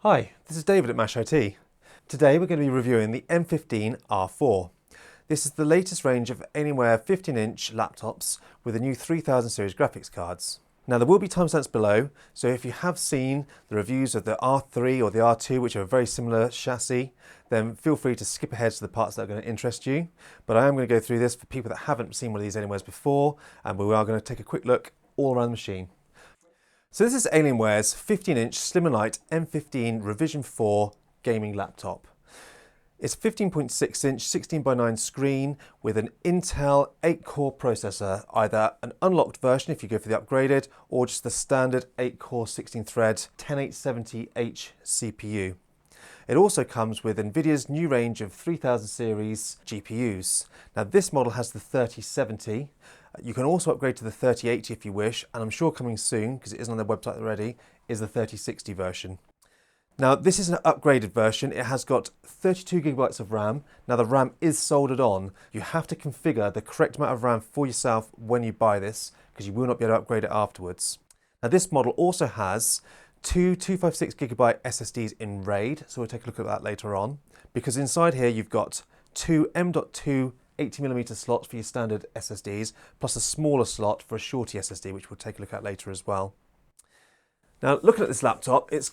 Hi, this is David at MASH IT. Today we're going to be reviewing the M15 R4. This is the latest range of Alienware 15-inch laptops with the new 3000 series graphics cards. Now there will be timestamps below, so if you have seen the reviews of the R3 or the R2, which are a very similar chassis, then feel free to skip ahead to the parts that are going to interest you. But I am going to go through this for people that haven't seen one of these Alienwares before, and we are going to take a quick look all around the machine. So this is Alienware's 15-inch Slim and Light M15 Revision 4 gaming laptop. It's a 15.6-inch 16:9 screen with an Intel 8-core processor, either an unlocked version if you go for the upgraded, or just the standard 8-core 16-thread 10870H CPU. It also comes with NVIDIA's new range of 3000 series GPUs. Now this model has the 3070. You can also upgrade to the 3080 if you wish, and I'm sure coming soon, because it is on their website already, is the 3060 version. Now this is an upgraded version. It has got 32 gigabytes of RAM. Now the RAM is soldered on. You have to configure the correct amount of RAM for yourself when you buy this, because you will not be able to upgrade it afterwards. Now this model also has two 256 gigabyte SSDs in RAID, so we'll take a look at that later on, because inside here you've got two M.2 80mm slots for your standard SSDs, plus a smaller slot for a shorty SSD, which we'll take a look at later as well. Now looking at this laptop, it's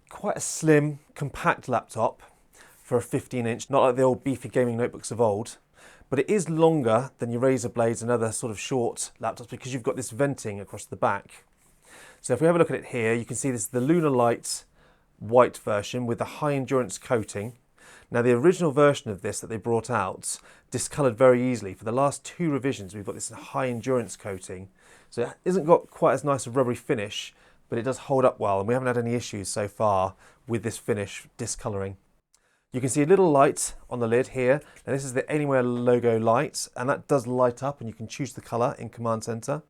quite a slim, compact laptop for a 15-inch, not like the old beefy gaming notebooks of old, but it is longer than your Razer Blades and other sort of short laptops because you've got this venting across the back. So if we have a look at it here, you can see this is the Lunar Light white version with the high endurance coating. Now the original version of this that they brought out discoloured very easily. For the last two revisions we've got this high endurance coating. So it hasn't got quite as nice a rubbery finish, but it does hold up well, and we haven't had any issues so far with this finish discolouring. You can see a little light on the lid here. Now this is the Alienware logo light, and that does light up, and you can choose the colour in Command Center.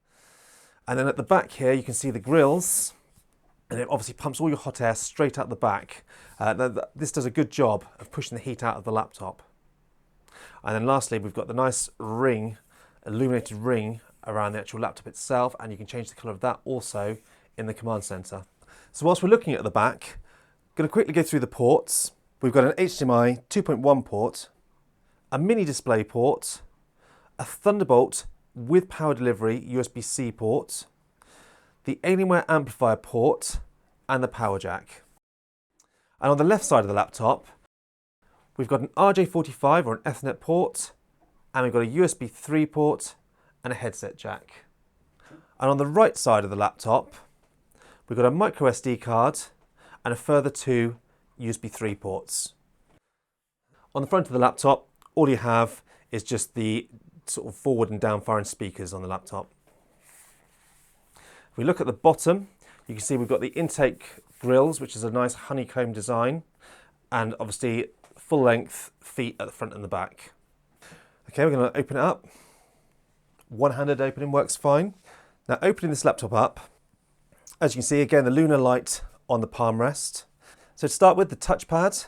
And then at the back here you can see the grills, and it obviously pumps all your hot air straight out the back. This does a good job of pushing the heat out of the laptop. And then lastly, we've got the nice ring, illuminated ring around the actual laptop itself, and you can change the colour of that also in the Command Center. So whilst we're looking at the back, I'm going to quickly go through the ports. We've got an HDMI 2.1 port, a mini display port, a Thunderbolt with power delivery USB-C port, the Alienware amplifier port, and the power jack. And on the left side of the laptop, we've got an RJ45 or an Ethernet port, and we've got a USB 3 port and a headset jack. And on the right side of the laptop, we've got a micro SD card and a further two USB 3 ports. On the front of the laptop, all you have is just the sort of forward and down firing speakers on the laptop. If we look at the bottom, you can see we've got the intake grills, which is a nice honeycomb design, and obviously full length feet at the front and the back. Okay, we're going to open it up. One-handed opening works fine. Now opening this laptop up, as you can see again the Lunar Light on the palm rest. So to start with, the touchpad.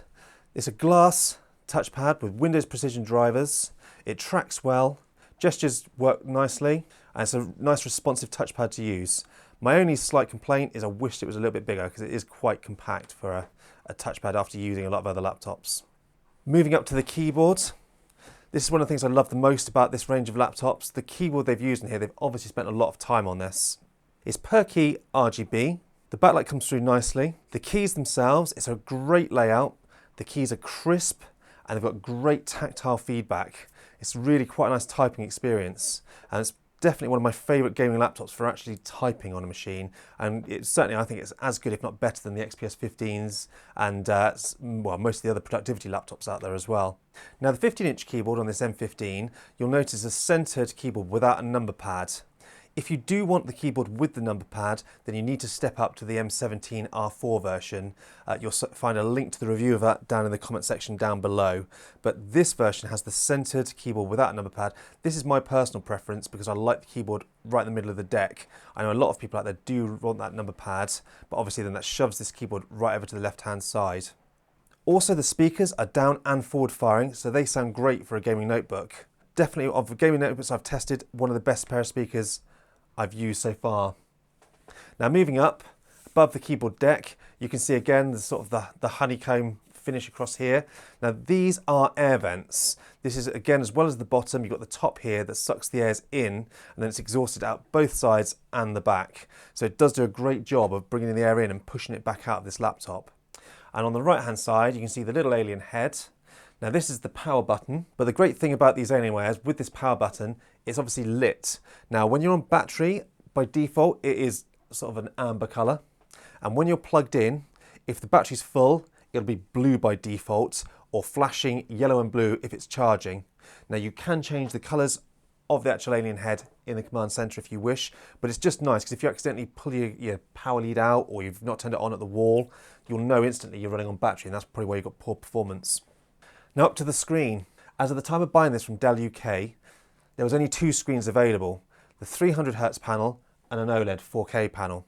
It's a glass touchpad with Windows Precision drivers. It tracks well, gestures work nicely, and it's a nice responsive touchpad to use. My only slight complaint is I wished it was a little bit bigger because it is quite compact for a touchpad after using a lot of other laptops. Moving up to the keyboard. This is one of the things I love the most about this range of laptops. The keyboard they've used in here, they've obviously spent a lot of time on this. It's per key RGB. The backlight comes through nicely. The keys themselves, it's a great layout. The keys are crisp and they've got great tactile feedback. It's really quite a nice typing experience, and it's definitely one of my favourite gaming laptops for actually typing on a machine, and it's certainly, I think it's as good if not better than the XPS 15s and well, most of the other productivity laptops out there as well. Now the 15-inch keyboard on this M15, you'll notice a centred keyboard without a number pad. If you do want the keyboard with the number pad, then you need to step up to the M17 R4 version. You'll find a link to the review of that down in the comment section down below. But this version has the centered keyboard without a number pad. This is my personal preference because I like the keyboard right in the middle of the deck. I know a lot of people out there do want that number pad, but obviously then that shoves this keyboard right over to the left-hand side. Also, the speakers are down and forward firing, so they sound great for a gaming notebook. Definitely, of the gaming notebooks I've tested, one of the best pair of speakers I've used so far. Now moving up, above the keyboard deck, You can see again the sort of the honeycomb finish across here. Now these are air vents. This is again, as well as the bottom, you've got the top here that sucks the airs in, and then it's exhausted out both sides and the back. So it does do a great job of bringing the air in and pushing it back out of this laptop. And on the right hand side, you can see the little alien head. Now this is the power button, but the great thing about these Alienwares with this power button, it's obviously lit. Now when you're on battery, by default, it is sort of an amber color. And when you're plugged in, if the battery's full, it'll be blue by default, or flashing yellow and blue if it's charging. Now you can change the colors of the actual alien head in the command center if you wish, but it's just nice because if you accidentally pull your power lead out or you've not turned it on at the wall, you'll know instantly you're running on battery, and that's probably where you've got poor performance. Now up to the screen. As of the time of buying this from Dell UK, there was only 2 screens available, the 300Hz panel and an OLED 4K panel.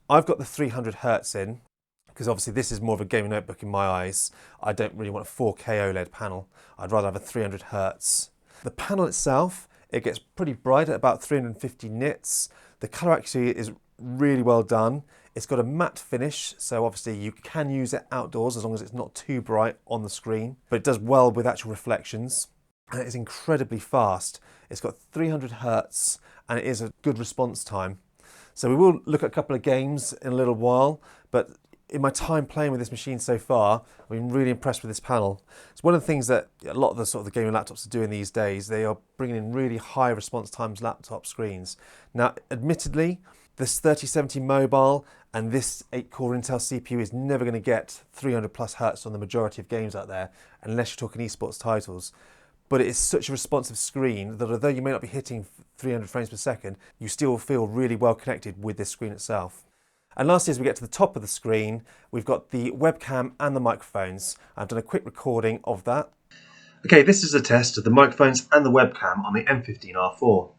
I've got the 300Hz in, because obviously this is more of a gaming notebook in my eyes. I don't really want a 4K OLED panel. I'd rather have a 300Hz. The panel itself, it gets pretty bright at about 350 nits. The colour accuracy is really well done. It's got a matte finish, so obviously you can use it outdoors as long as it's not too bright on the screen, but it does well with actual reflections. And it is incredibly fast. It's got 300Hz and it is a good response time. So we will look at a couple of games in a little while, but in my time playing with this machine so far, I've been really impressed with this panel. It's one of the things that a lot of the sort of the gaming laptops are doing these days. They are bringing in really high response times laptop screens. Now, admittedly, this 3070 mobile and this 8-core Intel CPU is never going to get 300 plus hertz on the majority of games out there, unless you're talking esports titles. But it is such a responsive screen that although you may not be hitting 300 frames per second, you still feel really well connected with this screen itself. And lastly, as we get to the top of the screen, we've got the webcam and the microphones. I've done a quick recording of that. Okay, this is a test of the microphones and the webcam on the M15 R4.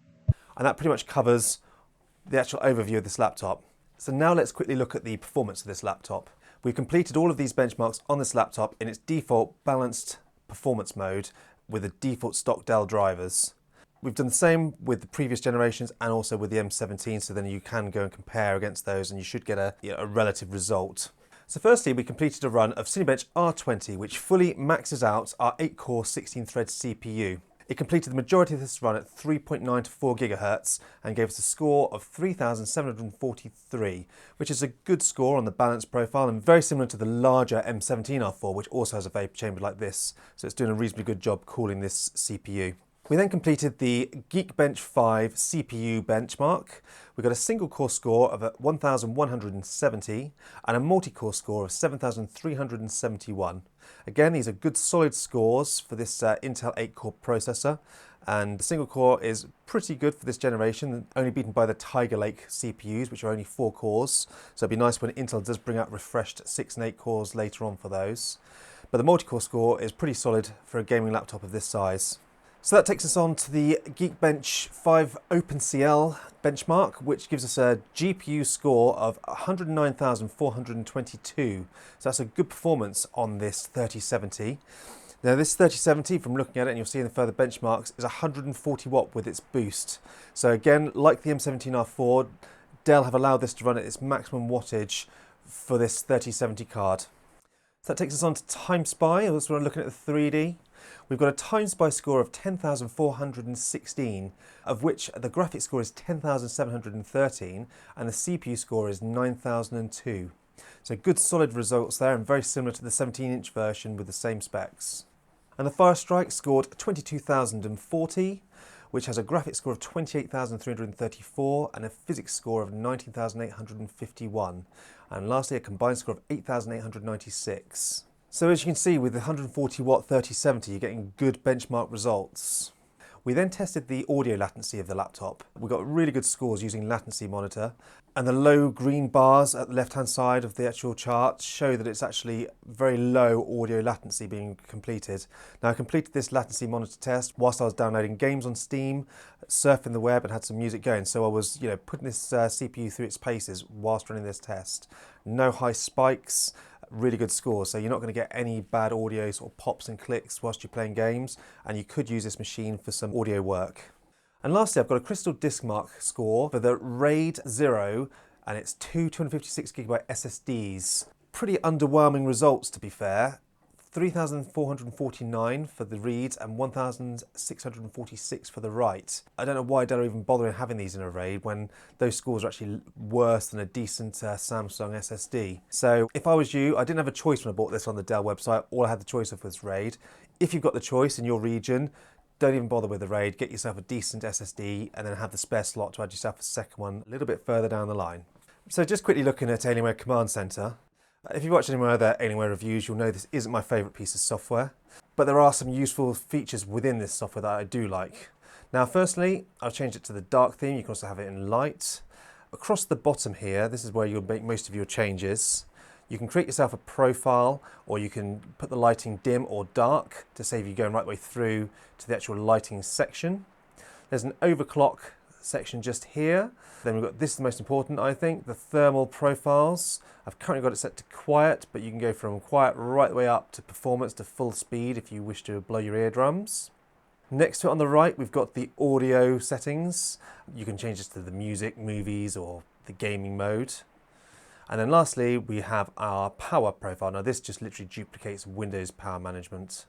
And that pretty much covers the actual overview of this laptop. So now let's quickly look at the performance of this laptop. We've completed all of these benchmarks on this laptop in its default balanced performance mode with the default stock Dell drivers. We've done the same with the previous generations and also with the M17, so then you can go and compare against those and you should get a relative result. So firstly, we completed a run of Cinebench R20, which fully maxes out our 8-core 16-thread CPU. It completed the majority of this run at 3.9 to 4 GHz and gave us a score of 3,743, which is a good score on the balance profile and very similar to the larger M17 R4, which also has a vapor chamber like this. So it's doing a reasonably good job cooling this CPU. We then completed the Geekbench 5 CPU benchmark. We got a single core score of 1,170 and a multi-core score of 7,371. Again, these are good solid scores for this Intel 8-core processor, and the single core is pretty good for this generation, only beaten by the Tiger Lake CPUs, which are only 4 cores. So it'd be nice when Intel does bring out refreshed 6 and 8 cores later on for those. But the multi-core score is pretty solid for a gaming laptop of this size. So that takes us on to the Geekbench 5 OpenCL benchmark, which gives us a GPU score of 109,422. So that's a good performance on this 3070. Now this 3070, from looking at it, and you'll see in the further benchmarks, is 140 watt with its boost. So again, like the M17 R4, Dell have allowed this to run at its maximum wattage for this 3070 card. So that takes us on to TimeSpy. Also, we're looking at the 3D. We've got a TimeSpy score of 10,416, of which the graphics score is 10,713 and the CPU score is 9,002. So good solid results there and very similar to the 17-inch version with the same specs. And the Firestrike scored 22,040, which has a graphics score of 28,334 and a physics score of 19,851. And lastly, a combined score of 8,896. So as you can see, with the 140 watt 3070, you're getting good benchmark results. We then tested the audio latency of the laptop. We got really good scores using Latency Monitor, and the low green bars at the left-hand side of the actual chart show that it's actually very low audio latency being completed. Now, I completed this Latency Monitor test whilst I was downloading games on Steam, surfing the web, and had some music going. So I was, putting this CPU through its paces whilst running this test. No high spikes. Really good scores, so you're not going to get any bad audio sort of pops and clicks whilst you're playing games, and you could use this machine for some audio work. And lastly, I've got a Crystal Disk Mark score for the RAID 0, and it's two 256GB SSDs. pretty underwhelming results, to be fair. 3,449 for the read and 1,646 for the write. I don't know why Dell are even bothering having these in a RAID when those scores are actually worse than a decent Samsung SSD. So if I was you, I didn't have a choice when I bought this on the Dell website. All I had the choice of was RAID. If you've got the choice in your region, don't even bother with the RAID. Get yourself a decent SSD and then have the spare slot to add yourself a second one a little bit further down the line. So just quickly looking at Alienware Command Center. If you've watched any of my other Alienware reviews, you'll know this isn't my favourite piece of software, but there are some useful features within this software that I do like. Now, firstly, I've changed it to the dark theme. You can also have it in light. Across the bottom here, this is where you'll make most of your changes. You can create yourself a profile, or you can put the lighting dim or dark to save you going right the way through to the actual lighting section. There's an overclock section just here. Then we've got, this is the most important, I think, the thermal profiles. I've currently got it set to quiet, but you can go from quiet right the way up to performance to full speed if you wish to blow your eardrums. Next to it on the right, we've got the audio settings. You can change this to the music, movies, or the gaming mode. And then lastly, we have our power profile. Now this just literally duplicates Windows power management.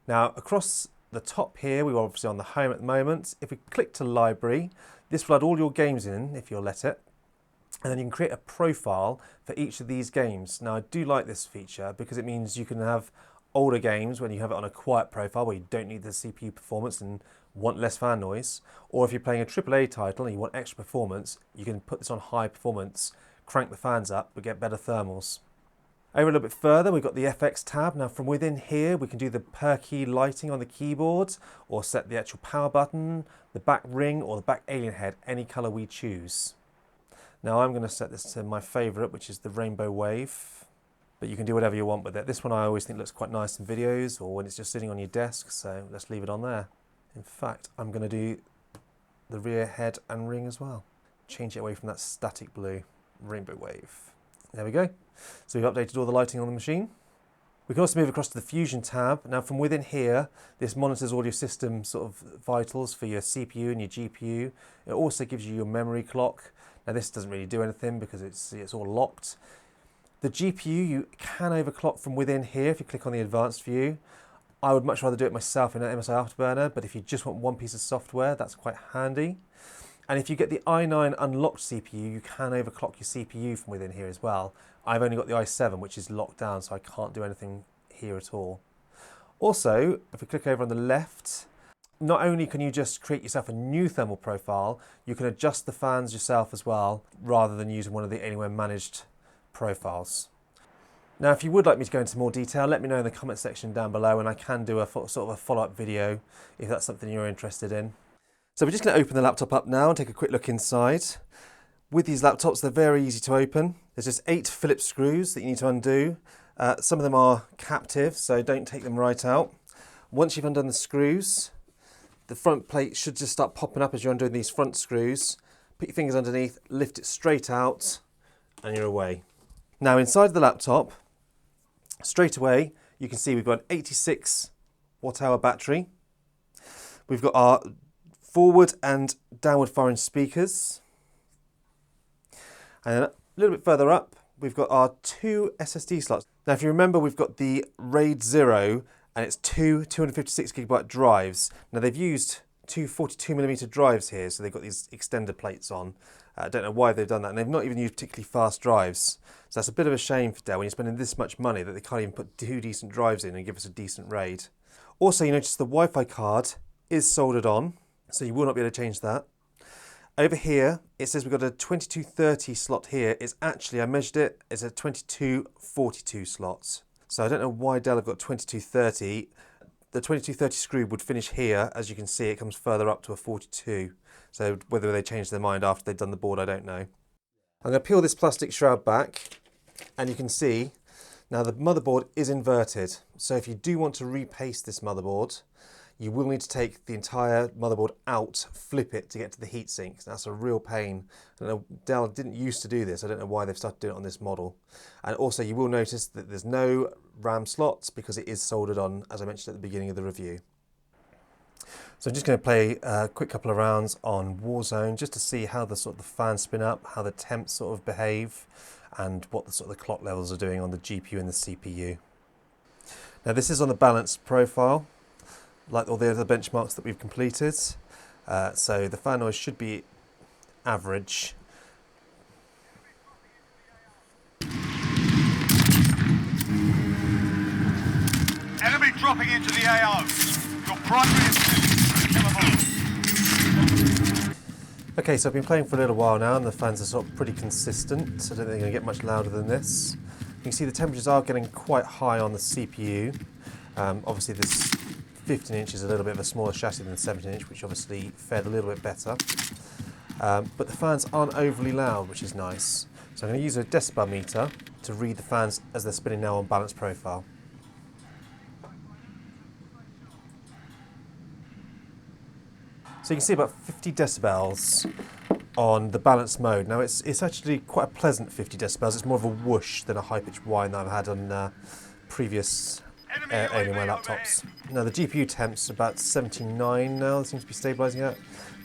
Now across the top here, we're obviously on the home at the moment. If we click to library, this will add all your games in if you'll let it. And then you can create a profile for each of these games. Now I do like this feature because it means you can have older games when you have it on a quiet profile where you don't need the CPU performance and want less fan noise. Or if you're playing a AAA title and you want extra performance, you can put this on high performance, crank the fans up, but get better thermals. Over a little bit further, we've got the FX tab. Now from within here, we can do the per key lighting on the keyboard or set the actual power button, the back ring or the back alien head, any color we choose. Now I'm going to set this to my favorite, which is the rainbow wave, but you can do whatever you want with it. This one I always think looks quite nice in videos or when it's just sitting on your desk, so let's leave it on there. In fact, I'm going to do the rear head and ring as well. Change it away from that static blue rainbow wave. There we go. So we've updated all the lighting on the machine. We can also move across to the Fusion tab. Now from within here, this monitors all your system sort of vitals for your CPU and your GPU. It also gives you your memory clock. Now this doesn't really do anything because it's all locked. The GPU, you can overclock from within here if you click on the advanced view. I would much rather do it myself in an MSI Afterburner, but if you just want one piece of software, that's quite handy. And if you get the i9 unlocked CPU, you can overclock your CPU from within here as well. I've only got the i7, which is locked down, so I can't do anything here at all. Also, if we click over on the left, not only can you just create yourself a new thermal profile, you can adjust the fans yourself as well, rather than using one of the Alienware managed profiles. Now, if you would like me to go into more detail, let me know in the comment section down below, and I can do a sort of a follow-up video if that's something you're interested in. So we're just going to open the laptop up now and take a quick look inside. With these laptops, they're very easy to open. There's just 8 Phillips screws that you need to undo. Some of them are captive, so don't take them right out. Once you've undone the screws, the front plate should just start popping up as you're undoing these front screws. Put your fingers underneath, lift it straight out, and you're away. Now inside the laptop, straight away, you can see we've got an 86 watt-hour battery. We've got our forward and downward firing speakers. And then a little bit further up, we've got our 2 SSD slots. Now, if you remember, we've got the RAID 0 and it's 2 256GB drives. Now, they've used 2 42mm drives here, so they've got these extender plates on. I don't know why they've done that, and they've not even used particularly fast drives. So that's a bit of a shame for Dell when you're spending this much money that they can't even put 2 decent drives in and give us a decent RAID. Also, you notice the Wi-Fi card is soldered on, so you will not be able to change that. Over here, it says we've got a 2230 slot here. It's actually, I measured it, it's a 2242 slot. So I don't know why Dell have got 2230. The 2230 screw would finish here. As you can see, it comes further up to a 42. So whether they changed their mind after they've done the board, I don't know. I'm going to peel this plastic shroud back, and you can see now the motherboard is inverted. So if you do want to repaste this motherboard, you will need to take the entire motherboard out, flip it to get to the heatsink. That's a real pain. I don't know, Dell didn't used to do this. I don't know why they've started doing it on this model. And also you will notice that there's no RAM slots because it is soldered on, as I mentioned at the beginning of the review. So I'm just going to play a quick couple of rounds on Warzone just to see how the fans spin up, how the temps sort of behave, and what the sort of the clock levels are doing on the GPU and the CPU. Now this is on the balanced profile, like all the other benchmarks that we've completed. So the fan noise should be average. Enemy dropping into the AO. Your primary objective is to kill them all. Okay, so I've been playing for a little while now and the fans are sort of pretty consistent. I don't think they're going to get much louder than this. You can see the temperatures are getting quite high on the CPU. Obviously this 15-inch is a little bit of a smaller chassis than the 17-inch, which obviously fared a little bit better. But the fans aren't overly loud, which is nice. So I'm going to use a decibel meter to read the fans as they're spinning now on balanced profile. So you can see about 50 decibels on the balanced mode. Now it's actually quite a pleasant 50 decibels. It's more of a whoosh than a high-pitched whine that I've had on previous Alienware laptops. Now the GPU temp's about 79 now, it seems to be stabilising at,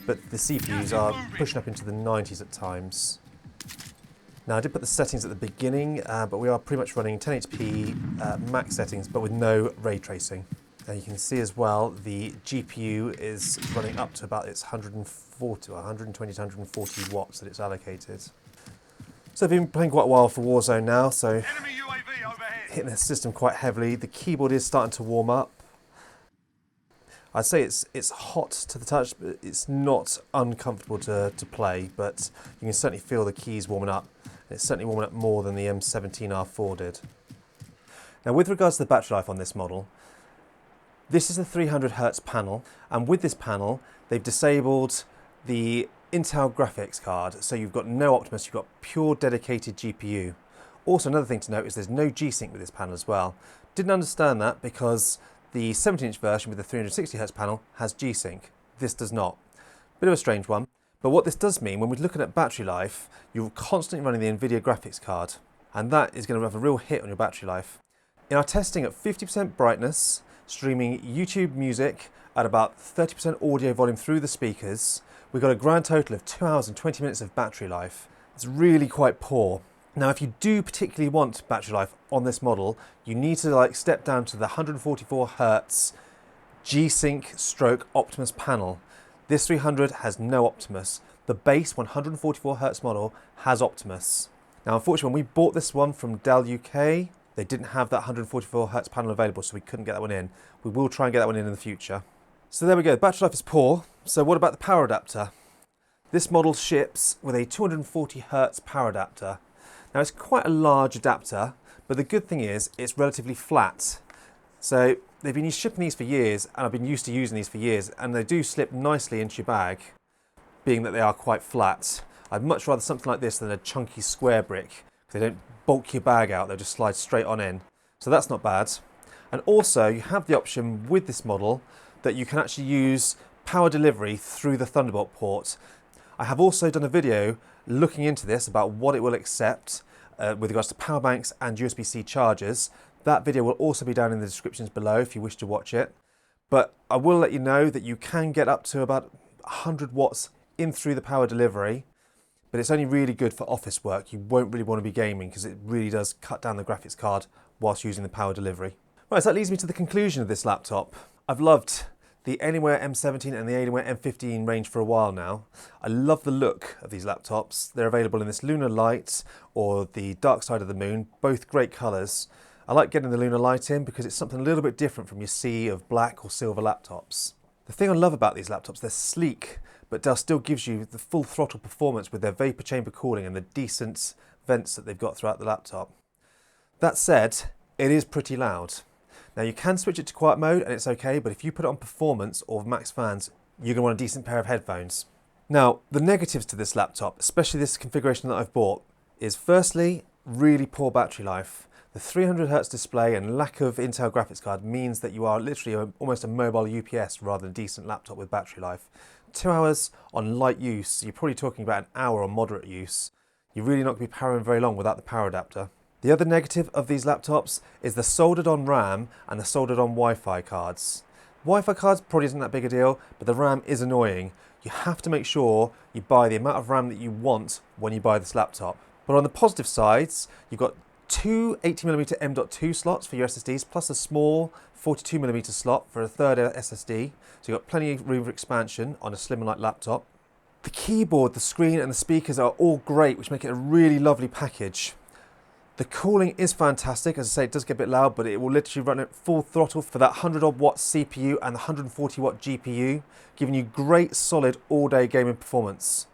but the CPUs are pushing up into the 90s at times. Now I did put the settings at the beginning, but we are pretty much running 1080p max settings, but with no ray tracing. Now you can see as well the GPU is running up to about its 120 to 140 watts that it's allocated. So I've been playing quite a while for Warzone now, so hitting the system quite heavily. The keyboard is starting to warm up. I'd say it's hot to the touch, but it's not uncomfortable to play, but you can certainly feel the keys warming up. It's certainly warming up more than the M15 R4 did. Now with regards to the battery life on this model, this is a 300Hz panel, and with this panel they've disabled the Intel graphics card, so you've got no Optimus, you've got pure dedicated GPU. Also another thing to note is there's no G-Sync with this panel as well. Didn't understand that because the 17-inch version with the 360Hz panel has G-Sync. This does not. Bit of a strange one, but what this does mean when we're looking at battery life, you're constantly running the NVIDIA graphics card, and that is going to have a real hit on your battery life. In our testing at 50% brightness, streaming YouTube music at about 30% audio volume through the speakers, we got a grand total of 2 hours and 20 minutes of battery life. It's really quite poor. Now if you do particularly want battery life on this model, you need to step down to the 144Hz G-Sync stroke Optimus panel. This 300 has no Optimus. The base 144Hz model has Optimus. Now unfortunately when we bought this one from Dell UK, they didn't have that 144Hz panel available, so we couldn't get that one in. We will try and get that one in the future. So there we go, the battery life is poor. So what about the power adapter? This model ships with a 240Hz power adapter. Now it's quite a large adapter, but the good thing is it's relatively flat. So they've been shipping these for years, and I've been used to using these for years, and they do slip nicely into your bag, being that they are quite flat. I'd much rather something like this than a chunky square brick. They don't bulk your bag out, they just slide straight on in. So that's not bad. And also you have the option with this model that you can actually use power delivery through the Thunderbolt port. I have also done a video looking into this about what it will accept with regards to power banks and USB-C chargers. That video will also be down in the descriptions below if you wish to watch it. But I will let you know that you can get up to about 100 watts in through the power delivery. But it's only really good for office work. You won't really want to be gaming because it really does cut down the graphics card whilst using the power delivery. Right, so that leads me to the conclusion of this laptop. I've loved the Alienware M17 and the Alienware M15 range for a while now. I love the look of these laptops. They're available in this Lunar Light or the Dark Side of the Moon, both great colours. I like getting the Lunar Light in because it's something a little bit different from your sea of black or silver laptops. The thing I love about these laptops, they're sleek, but Dell still gives you the full throttle performance with their vapor chamber cooling and the decent vents that they've got throughout the laptop. That said, it is pretty loud. Now you can switch it to quiet mode and it's okay, but if you put it on performance or max fans, you're going to want a decent pair of headphones. Now, the negatives to this laptop, especially this configuration that I've bought, is firstly, really poor battery life. The 300Hz display and lack of Intel graphics card means that you are literally almost a mobile UPS rather than a decent laptop with battery life. 2 hours on light use, you're probably talking about an hour on moderate use. You're really not going to be powering very long without the power adapter. The other negative of these laptops is the soldered on RAM and the soldered on Wi-Fi cards. Wi-Fi cards probably isn't that big a deal, but the RAM is annoying. You have to make sure you buy the amount of RAM that you want when you buy this laptop. But But on the positive sides, you've got two 80mm M.2 slots for your SSDs, plus a small 42mm slot for a third SSD. So you've got plenty of room for expansion on a slim and light laptop. The keyboard, the screen and the speakers are all great, which make it a really lovely package. The cooling is fantastic. As I say, it does get a bit loud, but it will literally run at full throttle for that 100 odd watt CPU and the 140 watt GPU, giving you great solid all day gaming performance.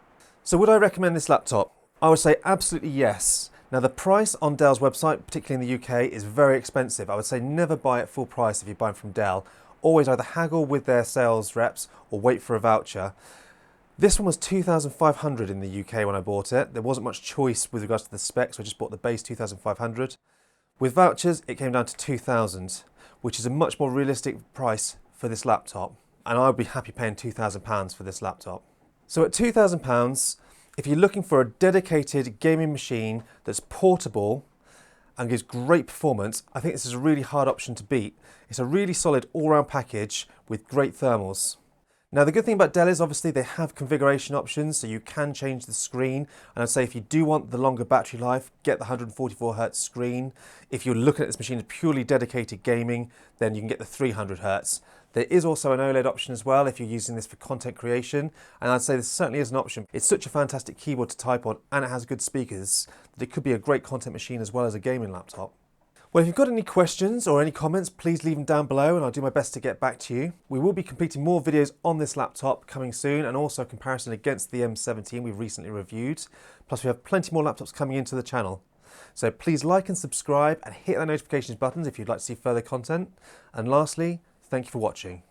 So would I recommend this laptop? I would say absolutely yes. Now the price on Dell's website, particularly in the UK, is very expensive. I would say never buy at full price if you're buying from Dell. Always either haggle with their sales reps or wait for a voucher. This one was $2,500 in the UK when I bought it. There wasn't much choice with regards to the specs, so I just bought the base $2,500. With vouchers, it came down to $2,000, which is a much more realistic price for this laptop. And I would be happy paying £2,000 for this laptop. So at £2,000, if you're looking for a dedicated gaming machine that's portable and gives great performance, I think this is a really hard option to beat. It's a really solid all-round package with great thermals. Now the good thing about Dell is obviously they have configuration options, so you can change the screen. And I'd say if you do want the longer battery life, get the 144Hz screen. If you're looking at this machine as purely dedicated gaming, then you can get the 300Hz. There is also an OLED option as well if you're using this for content creation, and I'd say this certainly is an option. It's such a fantastic keyboard to type on, and it has good speakers, that it could be a great content machine as well as a gaming laptop. Well, if you've got any questions or any comments, please leave them down below and I'll do my best to get back to you. We will be completing more videos on this laptop coming soon, and also a comparison against the M17 we've recently reviewed. Plus we have plenty more laptops coming into the channel. So please like and subscribe and hit the notifications buttons if you'd like to see further content. And lastly, thank you for watching.